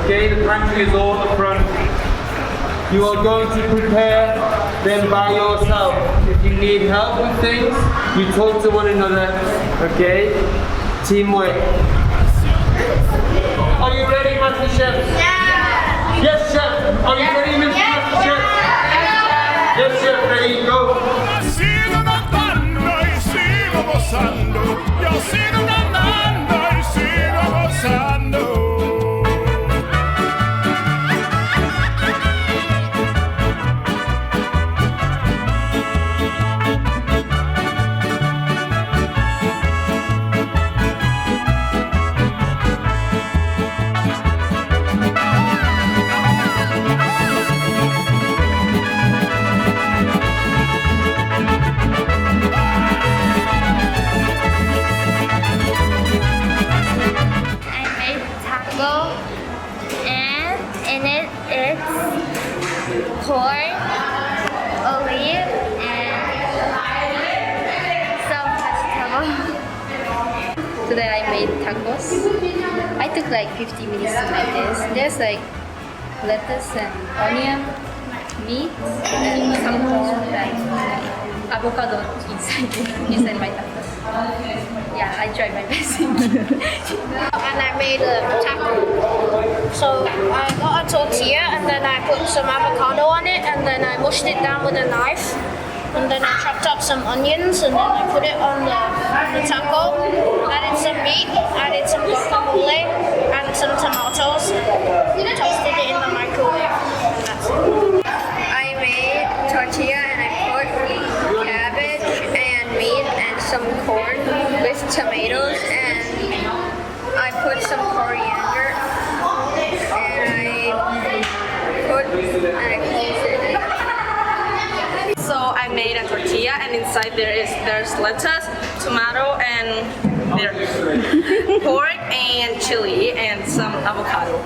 Okay, the pantry is all at the front. You are going to prepare them by yourself. If you need help with things, you talk to one another. Okay? Teamwork. Are you ready, MasterChef? Yeah. Yes, Chef. Are you ready, Mr. MasterChef? Yes, Chef. Ready? Go. Sigo cantando y sigo gozando. Yo sigo cantando y sigo gozando. And in it it's corn, olive, and some vegetable. Today I made tacos. I took like 50 minutes to make this. There's like lettuce and onion, meat, and some corn, like avocado inside my tacos. Yeah, I tried my best. And I made a taco. So I got a tortilla and then I put some avocado on it and then I mushed it down with a knife. And then I chopped up some onions and then I put it on the taco. Added some meat, added some guacamole, added some tomatoes, and toasted it in the microwave. And that's it. I made tortilla and I put cabbage and meat and some corn with tomatoes and I put some coriander and I closed it. So I made a tortilla and inside there's lettuce, tomato, and pork and chili and some avocado.